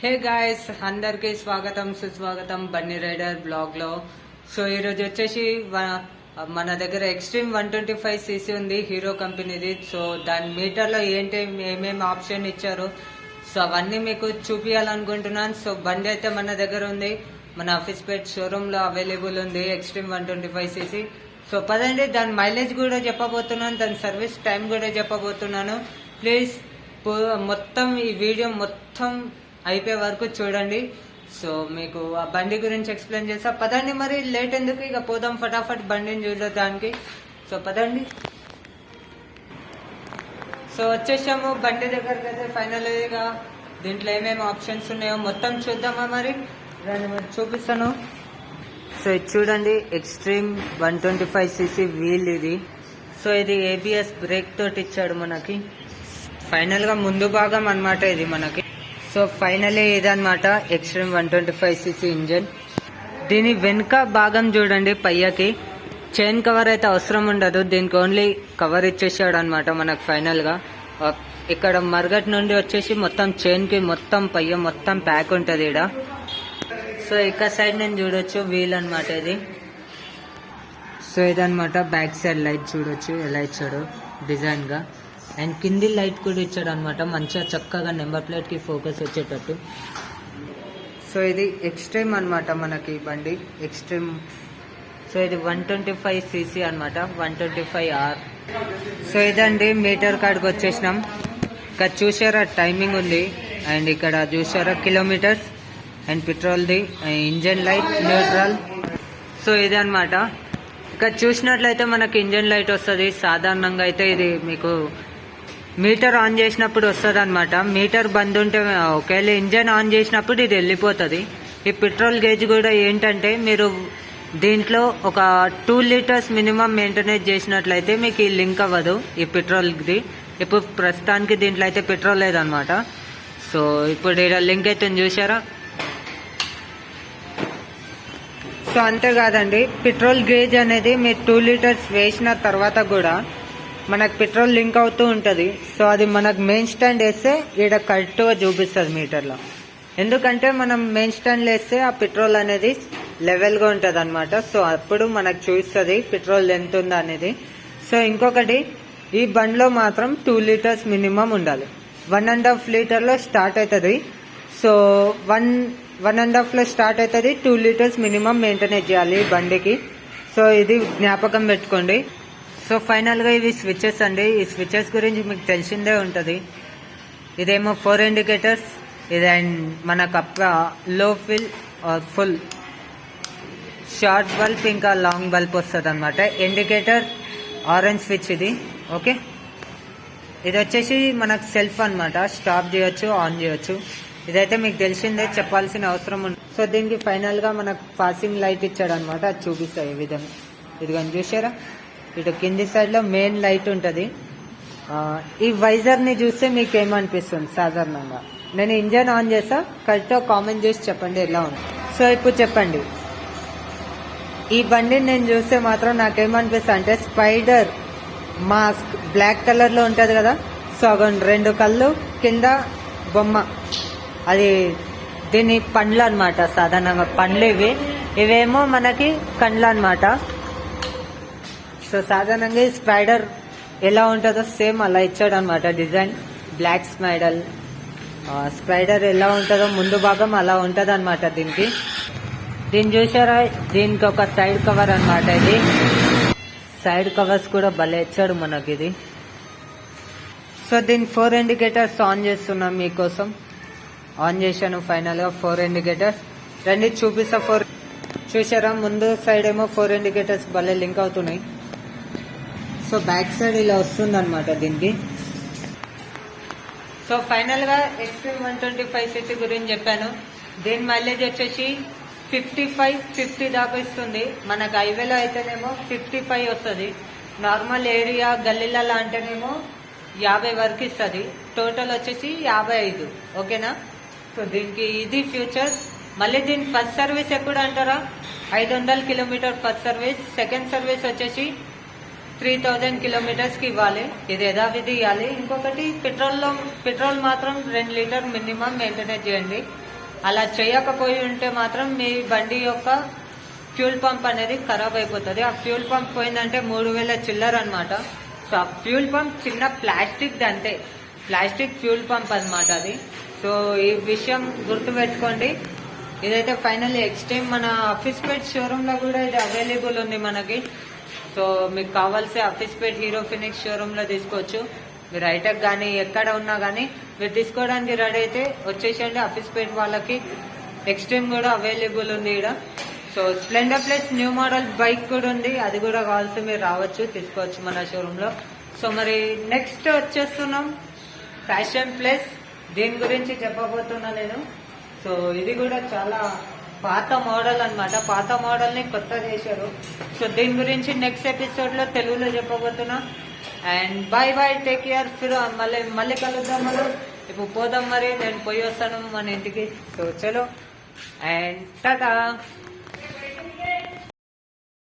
Hey guys, అందరికి స్వాగతం సుస్వాగతం బన్నీ రైడర్ బ్లాగ్ లో. సో ఈరోజు వచ్చేసి మన దగ్గర ఎక్స్ట్రీమ్ 125cc ఉంది, హీరో కంపెనీది. సో దాని మీటర్లో ఏమేమి ఆప్షన్ ఇచ్చారు, సో అవన్నీ మీకు చూపించాలనుకుంటున్నాను. సో బండి అయితే మన దగ్గర ఉంది, మన ఆఫీస్పేట్ షోరూమ్ లో అవైలబుల్ ఉంది ఎక్స్ట్రీమ్ 125cc. సో పదండి, దాని మైలేజ్ కూడా చెప్పబోతున్నాను, దాని సర్వీస్ టైం కూడా చెప్పబోతున్నాను. ప్లీజ్ మొత్తం ఈ వీడియో మొత్తం అయిపోయే వరకు చూడండి. సో మీకు ఆ బండి గురించి ఎక్స్ప్లెయిన్ చేస్తా. పదండి, మరి లేట్ ఎందుకు, ఇక పోదాం ఫటాఫట్ బండిని చూడడానికి. సో పదండి. సో వచ్చేసాము బండి దగ్గరికి అయితే ఫైనల్ గా. దీంట్లో ఏమేమి ఆప్షన్స్ ఉన్నాయో మొత్తం చూద్దామా మరి, దాన్ని మరి చూపిస్తాను. సో ఇది చూడండి, ఎక్స్ట్రీమ్ 125cc వీల్ ఇది. సో ఇది ABS బ్రేక్ తోటి ఇచ్చాడు మనకి. ఫైనల్ గా ముందు భాగం అన్నమాట ఇది మనకి. సో ఫైనలీ ఇదన్నమాట ఎక్స్ట్రీమ్ 125cc ఇంజన్. దీని వెనుక భాగం చూడండి, పయ్యకి చైన్ కవర్ అయితే అవసరం ఉండదు, దీనికి ఓన్లీ కవర్ ఇచ్చేసాడు అనమాట మనకు. ఫైనల్ గా ఇక్కడ మరగట్ నుండి వచ్చేసి మొత్తం చైన్ కి మొత్తం పయ్య మొత్తం ప్యాక్ ఉంటది ఇక్కడ. సో ఇక్కడ సైడ్ నేను చూడొచ్చు వీల్ అనమాట ఇది. సో ఇదనమాట బ్యాక్ సైడ్ లైట్ చూడొచ్చు ఎలా ఇచ్చాడు డిజైన్ గా. అండ్ కింది లైట్ కూడా ఇచ్చాడు అనమాట, మంచిగా చక్కగా నెంబర్ ప్లేట్ కి ఫోకస్ వచ్చేటట్టు. సో ఇది ఎక్స్ట్రీమ్ అనమాట మనకి బండి ఎక్స్ట్రీమ్. సో ఇది 125cc అనమాట, 125R. సో ఇదండి మీటర్ కాడికి వచ్చేసినాం. ఇక్కడ చూసారా టైమింగ్ ఉంది, అండ్ ఇక్కడ చూసారా కిలోమీటర్స్ అండ్ పెట్రోల్ది, ఇంజన్ లైట్, న్యూట్రల్. సో ఇది అనమాట. ఇక్కడ చూసినట్లయితే మనకి ఇంజన్ లైట్ వస్తుంది. సాధారణంగా అయితే ఇది మీకు మీటర్ ఆన్ చేసినప్పుడు వస్తుంది అనమాట. మీటర్ బంద్ ఉంటే ఒకవేళ ఇంజన్ ఆన్ చేసినప్పుడు ఇది వెళ్ళిపోతుంది. ఈ పెట్రోల్ గేజ్ కూడా ఏంటంటే మీరు దీంట్లో ఒక 2 లీటర్స్ మినిమం మెయింటెనెన్స్ చేసినట్లయితే మీకు ఈ లింక్ అవ్వదు ఈ పెట్రోల్ది. ఇప్పుడు ప్రస్తుతానికి దీంట్లో అయితే పెట్రోల్ లేదనమాట. సో ఇప్పుడు ఇక్కడ లింక్ అయితే చూసారా. సో అంతేకాదండి, పెట్రోల్ గేజ్ అనేది మీరు 2 లీటర్స్ వేసిన తర్వాత కూడా మనకు పెట్రోల్ లింక్ అవుతూ ఉంటుంది. సో అది మనకు మెయిన్ స్టాండ్ వేస్తే ఇక్కడ కరెక్ట్గా చూపిస్తుంది మీటర్లో. ఎందుకంటే మనం మెయిన్ స్టాండ్ వేస్తే ఆ పెట్రోల్ అనేది లెవెల్గా ఉంటుంది అనమాట. సో అప్పుడు మనకు చూపిస్తుంది పెట్రోల్ ఎంత ఉందా అనేది. సో ఇంకొకటి, ఈ బండిలో మాత్రం 2 లీటర్స్ మినిమం ఉండాలి. 1.5 లీటర్లో స్టార్ట్ అవుతుంది. సో 1.5లో స్టార్ట్ అవుతుంది, 2 లీటర్స్ మినిమం మెయింటెనెన్స్ చేయాలి ఈ బండికి. సో ఇది జ్ఞాపకం పెట్టుకోండి. సో ఫైనల్ గా ఇవి స్విచెస్ అండి. ఈ స్విచెస్ గురించి మీకు తెలిసిందే ఉంటది. ఇదేమో 4 ఇండికేటర్స్, ఇది అండ్ మనకు లో ఫిల్ ఫుల్ షార్ట్ బల్బ్ ఇంకా లాంగ్ బల్బ్ వస్తుంది అనమాట. ఇండికేటర్ ఆరెంజ్ స్విచ్ ఇది. ఓకే, ఇది వచ్చేసి మనకు సెల్ఫ్ అనమాట, స్టాప్ చేయొచ్చు, ఆన్ చేయొచ్చు. ఇదైతే మీకు తెలిసిందే, చెప్పాల్సిన అవసరం ఉంది. సో దీనికి ఫైనల్ గా మనకు పాసింగ్ లైట్ ఇచ్చాడు అనమాట, అది చూపిస్తాయి ఈ విధంగా. ఇది కానీ చూసారా, ఇటు కింది సైడ్ లో మెయిన్ లైట్ ఉంటది. ఈ వైజర్ ని చూస్తే మీకు ఏమనిపిస్తుంది సాధారణంగా? నేను ఇంజన్ ఆన్ చేస్తా, కరెక్ట్ కామెంట్ చేసి చెప్పండి ఎలా ఉంది. సో ఇప్పుడు చెప్పండి, ఈ బండిని నేను చూస్తే మాత్రం నాకేమనిపిస్తుంది అంటే స్పైడర్ మాస్క్ బ్లాక్ కలర్ లో ఉంటది కదా. సో 2 కళ్ళు కింద బొమ్మ, అది దీని పండ్లు అనమాట. సాధారణంగా పండ్లు ఇవేమో మనకి కండ్లు అనమాట. సో సాధారణంగా స్పైడర్ ఎలా ఉంటుందో సేమ్ అలా ఇచ్చాడు అనమాట డిజైన్. బ్లాక్ స్పైడర్ ఎలా ఉంటుందో ముందు భాగం అలా ఉంటది అనమాట దీనికి. దీన్ని చూసారా, దీనికి ఒక సైడ్ కవర్ అనమాట. ఇది సైడ్ కవర్స్ కూడా భలే ఇచ్చాడు మనకి ఇది. సో దీని 4 ఇండికేటర్స్ ఆన్ చేస్తున్నాం మీకోసం. ఆన్ చేశాను ఫైనల్ గా 4 ఇండికేటర్స్. రండి చూపిస్తా. 4 చూసారా, ముందు సైడ్ ఏమో 4 ఇండికేటర్స్ భలే లింక్ అవుతున్నాయి. సో బ్యాక్ సైడ్ ఇలా వస్తుంది అనమాట దీనికి. సో ఫైనల్ గా ఎక్స్ట్రీమ్ 125cc గురించి చెప్పాను. దీని మైలేజ్ వచ్చేసి 55-50 దాకా ఇస్తుంది. మనకు హైవేలో అయితేనేమో 55 వస్తుంది. నార్మల్ ఏరియా గల్లీలలో అంటేనేమో 50 వరకు ఇస్తుంది. టోటల్ వచ్చేసి 55. ఓకేనా. సో దీనికి ఇది ఫ్యూచర్స్. మళ్ళీ దీని ఫస్ట్ సర్వీస్ ఎప్పుడు అంటారా, 500 kilometre first service. Second service వచ్చేసి 3000 కిలోమీటర్స్ కి ఇవ్వాలి. ఇది యథావిధి ఇవ్వాలి. ఇంకొకటి, పెట్రోల్ మాత్రం 2 లీటర్ మినిమం మెయింటెనెన్స్ చేయండి. అలా చేయకపోయి ఉంటే మాత్రం మీ బండి యొక్క ఫ్యూల్ పంప్ అనేది ఖరాబ్ అయిపోతుంది. ఆ ఫ్యూల్ పంప్ పోయిందంటే 3000 చిల్లర అనమాట. సో ఆ ఫ్యూల్ పంప్ చిన్న ప్లాస్టిక్ అంతే, ప్లాస్టిక్ ఫ్యూల్ పంప్ అనమాట అది. సో ఈ విషయం గుర్తుపెట్టుకోండి. ఇదైతే ఫైనల్లీ ఎక్స్ట్రీమ్ మన అఫీస్పేట్ షోరూమ్ లో కూడా ఇది అవైలబుల్ ఉంది మనకి. సో మీకు కావాల్సి అఫీస్పేట్ హీరో ఫినిక్స్ షోరూమ్ లో తీసుకోవచ్చు. మీరు ఐటెక్ కానీ ఎక్కడ ఉన్నా కానీ మీరు తీసుకోవడానికి రెడీ అయితే వచ్చేసండి. అఫీస్పేట్ వాళ్ళకి ఎక్స్ట్రీమ్ కూడా అవైలబుల్ ఉంది ఇక్కడ. So Splendor plus new model bike కూడా ఉంది, అది కూడా కావాల్సి మీరు రావచ్చు తీసుకోవచ్చు మన షోరూమ్ లో. సో మరి నెక్స్ట్ వచ్చేస్తున్నాం ఫ్యాషన్ ప్లస్, దీని గురించి చెప్పబోతున్నా నేను. సో ఇది కూడా చాలా పాత మోడల్ అన్నమాట, పాత మోడల్ ని కొత్త చేశారు. సో దీని గురించి నెక్స్ట్ ఎపిసోడ్ లో తెలుగులో చెప్పబోతున్నా. And bye bye, take care. ఫిర్ మళ్ళీ కలుద్దాం మనం. ఇప్పుడు పోదాం, మరి నేను పోయి వస్తాను మన ఇంటికి. సో చలో అండ్ టాటా.